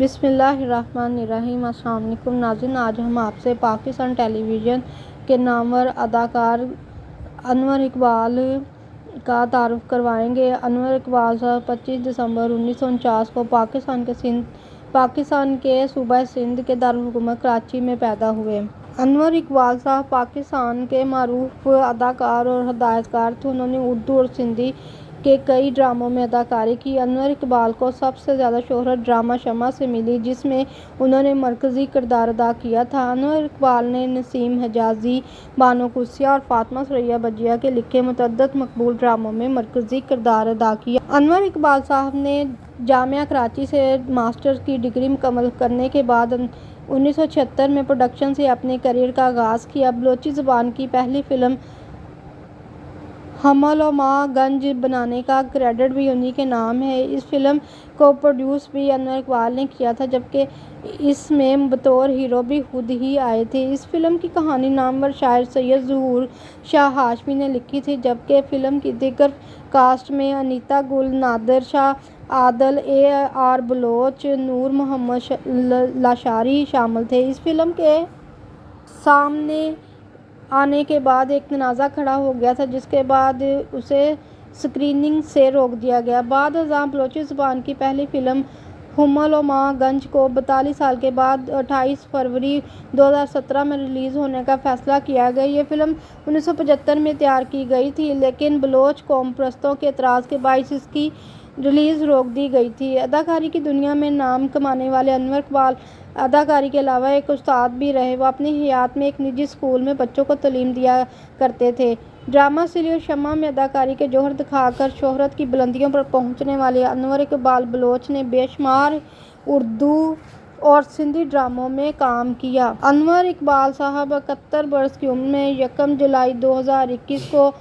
بسم اللہ الرحمن الرحیم۔ السلام علیکم ناظرین، آج ہم آپ سے پاکستان ٹیلی ویژن کے نامور اداکار انور اقبال کا تعارف کروائیں گے۔ انور اقبال صاحب 25 دسمبر 1949 کو پاکستان کے صوبہ سندھ کے دارالحکومت کراچی میں پیدا ہوئے۔ انور اقبال صاحب پاکستان کے معروف اداکار اور ہدایت کار تھے۔ انہوں نے اردو اور سندھی کے کئی ڈراموں میں اداکاری کی۔ انور اقبال کو سب سے زیادہ شہرت ڈرامہ شمع سے ملی، جس میں انہوں نے مرکزی کردار ادا کیا تھا۔ انور اقبال نے نسیم حجازی، بانو قدسیہ اور فاطمہ ثریا بجیا کے لکھے متعدد مقبول ڈراموں میں مرکزی کردار ادا کیا۔ انور اقبال صاحب نے جامعہ کراچی سے ماسٹرز کی ڈگری مکمل کرنے کے بعد 1976 میں پروڈکشن سے اپنے کیریئر کا آغاز کیا۔ بلوچی زبان کی پہلی فلم حمل و ماء گنج بنانے کا کریڈٹ بھی انہی کے نام ہے۔ اس فلم کو پروڈیوس بھی انور اقبال نے کیا تھا، جبکہ اس میں بطور ہیرو بھی خود ہی آئے تھے۔ اس فلم کی کہانی نامور شاعر سید ظہور شاہ ہاشمی نے لکھی تھی، جبکہ فلم کی دیگر کاسٹ میں انیتا گل، نادر شاہ، عادل AR بلوچ، نور محمد لاشاری شامل تھے۔ اس فلم کے سامنے آنے کے بعد ایک تنازع کھڑا ہو گیا تھا، جس کے بعد اسے اسکریننگ سے روک دیا گیا۔ بعد ازاں بلوچی زبان کی پہلی فلم حمل و ماء گنج کو 42 سال کے بعد 28 فروری 2017 میں ریلیز ہونے کا فیصلہ کیا گیا۔ یہ فلم 1975 میں تیار کی گئی تھی، لیکن بلوچ قوم پرستوں کے اعتراض کے باعث اس کی ریلیز روک دی گئی تھی۔ اداکاری کی دنیا میں نام کمانے والے انور اقبال اداکاری کے علاوہ ایک استاد بھی رہے۔ وہ اپنی حیات میں ایک نجی اسکول میں بچوں کو تعلیم دیا کرتے تھے۔ ڈرامہ سلی اور شمع میں اداکاری کے جوہر دکھا کر شہرت کی بلندیوں پر پہنچنے والے انور اقبال بلوچ نے بے شمار اردو اور سندھی ڈراموں میں کام کیا۔ انور اقبال صاحب 71 برس کی عمر میں یکم جولائی 2021 کو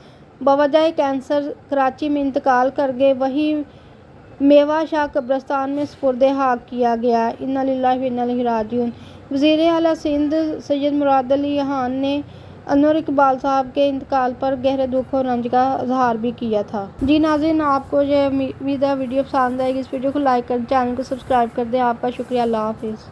بوجہ کینسر کراچی میں انتقال کر گئے۔ وہیں میوہ شاہ قبرستان میں سپرد خاک کیا گیا۔ انا للہ و انا الیہ راجعون۔ وزیر اعلیٰ سندھ سید مراد علی خان نے انور اقبال صاحب کے انتقال پر گہرے دکھ اور رنج کا اظہار بھی کیا تھا۔ جی ناظرین، آپ کو یہ ویڈیو پسند آئے گی، اس ویڈیو کو لائک کر دیں، چینل کو سبسکرائب کر دیں۔ آپ کا شکریہ۔ اللہ حافظ۔